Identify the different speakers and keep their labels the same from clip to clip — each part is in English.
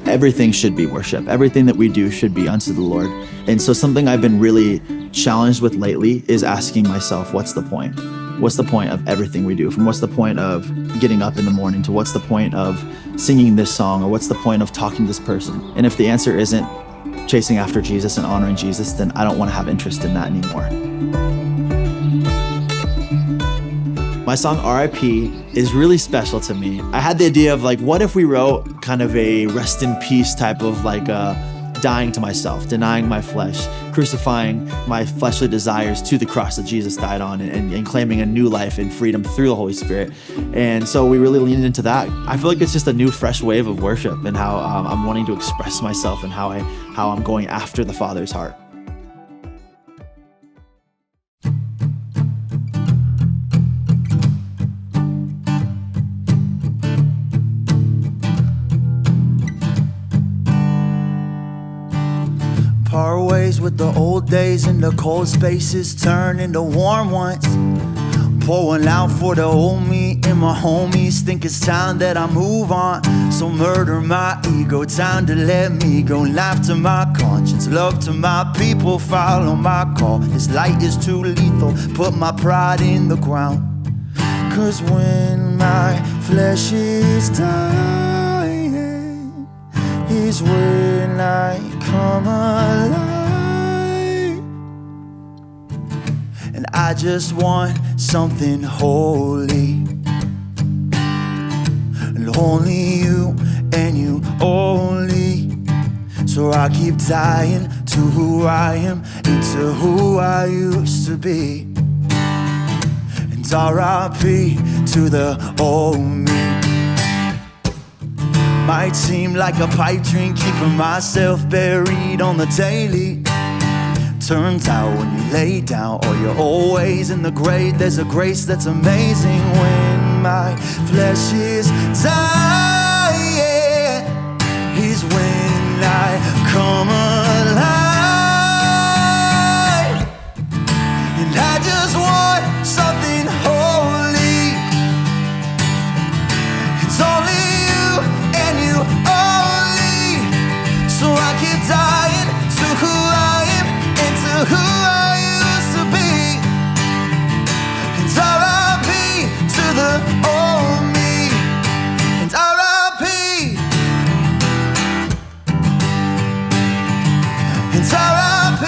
Speaker 1: Everything should be worship. Everything that we do should be unto the Lord. And so something I've been really challenged with lately is asking myself, what's the point? What's the point of everything we do? From what's the point of getting up in the morning to what's the point of singing this song, or what's the point of talking to this person? And if the answer isn't chasing after Jesus and honoring Jesus, then I don't want to have interest in that anymore. My song R.I.P. is really special to me. I had the idea of what if we wrote kind of a rest in peace type of dying to myself, denying my flesh, crucifying my fleshly desires to the cross that Jesus died on, and claiming a new life and freedom through the Holy Spirit. And so we really leaned into that. I feel like it's just a new, fresh wave of worship and how I'm wanting to express myself and how I'm going after the Father's heart.
Speaker 2: Part ways with the old days, and the cold spaces turn into warm ones. Pour one out for the old me and my homies. Think it's time that I move on. So murder my ego, time to let me go. Life to my conscience, love to my people. Follow my call, this light is too lethal. Put my pride in the ground. Cause when my flesh is dying is when I come alive. And I just want something holy, and only you and you only. So I keep dying to who I am, into who I used to be. And R.I.P. to the old me. Might seem like a pipe dream, keeping myself buried on the daily. Turns out when you lay down all your old ways in the grave, there's a grace that's amazing. When my flesh is dying is when I come alive. And I just want something holy. It's only only, so I keep dying to who I am and to who I used to be. And R.I.P. to the old me. And R.I.P. And R.I.P.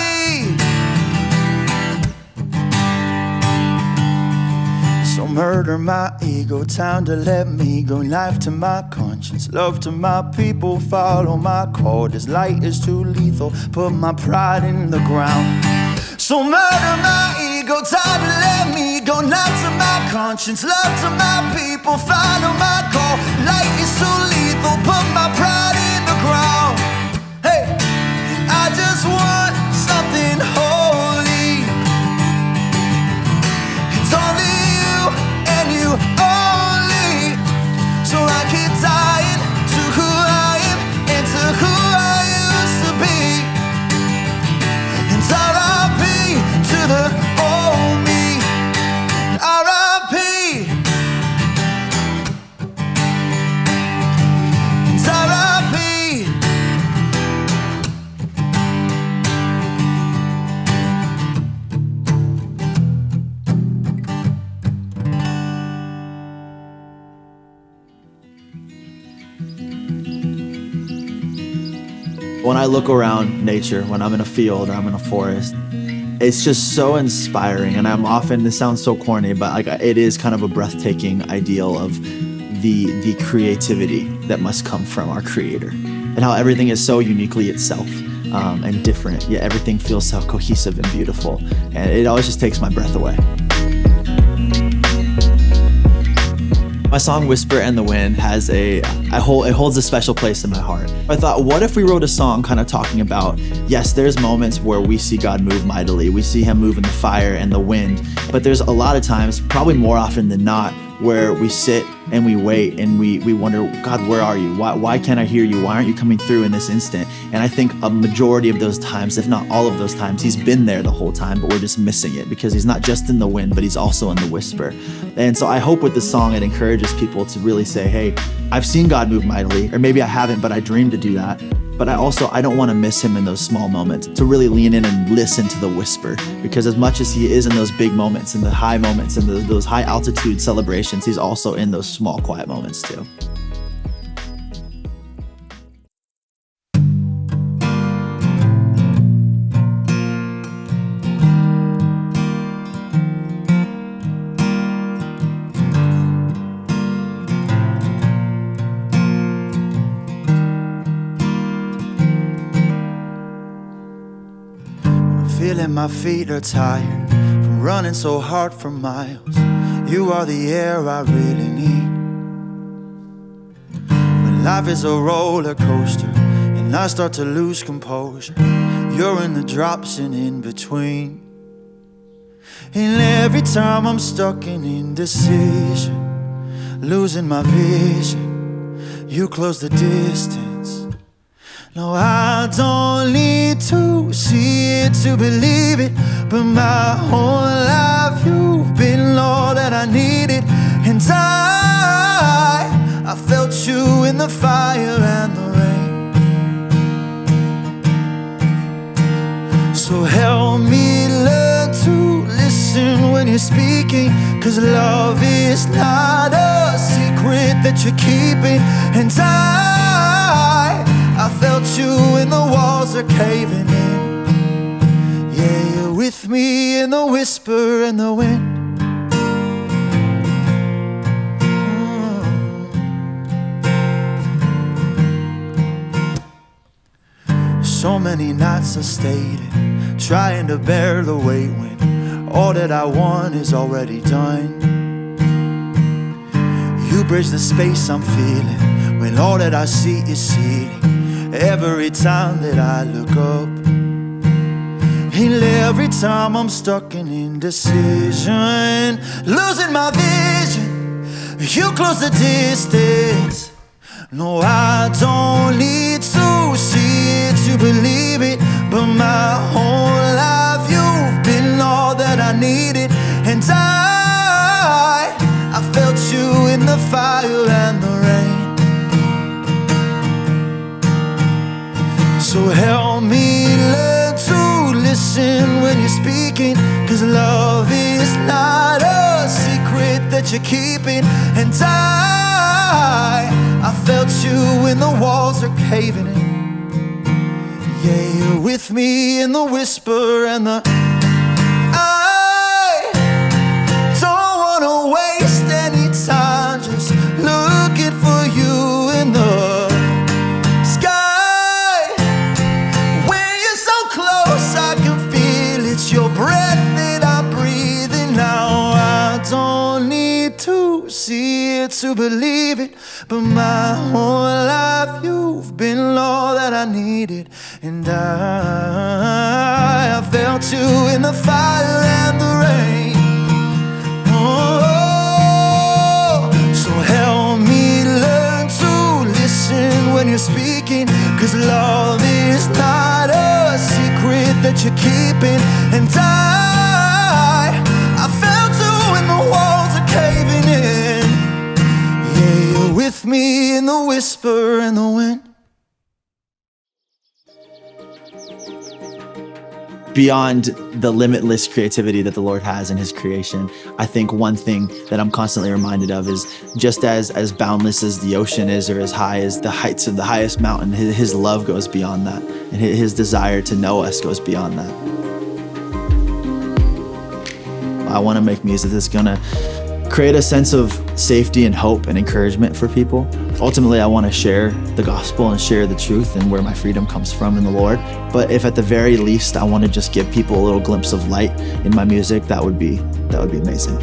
Speaker 2: So murder my ego, time to let me go. Life to my conscience, love to my people. Follow my call, this light is too lethal. Put my pride in the ground. So murder my ego, time to let me go. Life to my conscience, love to my people. Follow my call, light is too lethal. Put my pride in the ground. Hey, I just want something holy. It's only you only, so I keep dying to who I am and to who I used to be. And R.I.P. to the old me. R.I.P. And R.I.P.
Speaker 1: When I look around nature, when I'm in a field or I'm in a forest, it's just so inspiring. And this sounds so corny, but it is kind of a breathtaking ideal of the creativity that must come from our Creator, and how everything is so uniquely itself and different, yet everything feels so cohesive and beautiful. And it always just takes my breath away. My song Whisper and the Wind it holds a special place in my heart. I thought, what if we wrote a song kind of talking about, yes, there's moments where we see God move mightily. We see him move in the fire and the wind, but there's a lot of times, probably more often than not, where we sit and we wait and we wonder, God, where are you? Why can't I hear you? Why aren't you coming through in this instant? And I think a majority of those times, if not all of those times, he's been there the whole time, but we're just missing it because he's not just in the wind, but he's also in the whisper. And so I hope with this song, it encourages people to really say, hey, I've seen God move mightily, or maybe I haven't, but I dream to do that. But I don't want to miss him in those small moments, to really lean in and listen to the whisper, because as much as he is in those big moments, in the high moments, and those high altitude celebrations, he's also in those small quiet moments too.
Speaker 2: Feeling my feet are tired from running so hard for miles. You are the air I really need. When life is a roller coaster and I start to lose composure, you're in the drops and in between. And every time I'm stuck in indecision, losing my vision, you close the distance. No, I don't need to see it to believe it, but my whole life you've been all that I needed. And I felt you in the fire and the rain. So help me learn to listen when you're speaking, 'cause love is not a secret that you're keeping. And I felt you and the walls are caving in. Yeah, you're with me in the whisper and the wind. So many nights I stayed in, trying to bear the weight when all that I want is already done. You bridge the space I'm feeling when all that I see is ceiling. Every time that I look up, and every time I'm stuck in indecision, losing my vision, you close the distance. No, I don't need to see it to believe it, but my whole life you've been all that I needed. And I felt you in the fire and the rain. So help me learn to listen when you're speaking, 'cause love is not a secret that you're keeping. And I felt you when the walls are caving in. Yeah, you're with me in the whisper and the I don't wanna waste any time just looking for you in the your breath that I breathe in now. I don't need to see it to believe it, but my whole life you've been all that I needed. And I felt you in the fire and the rain. Oh, so help me learn to listen when you're speaking, 'cause love is not a secret that you're keeping. And I felt you when the walls are caving in. Yeah, you're with me in the whisper and the wind.
Speaker 1: Beyond the limitless creativity that the Lord has in his creation, I think one thing that I'm constantly reminded of is just as boundless as the ocean is, or as high as the heights of the highest mountain, his love goes beyond that, and his desire to know us goes beyond that. I want to make music that's going to create a sense of safety and hope and encouragement for people. Ultimately, I want to share the gospel and share the truth and where my freedom comes from in the Lord. But if at the very least I want to just give people a little glimpse of light in my music, that would be amazing.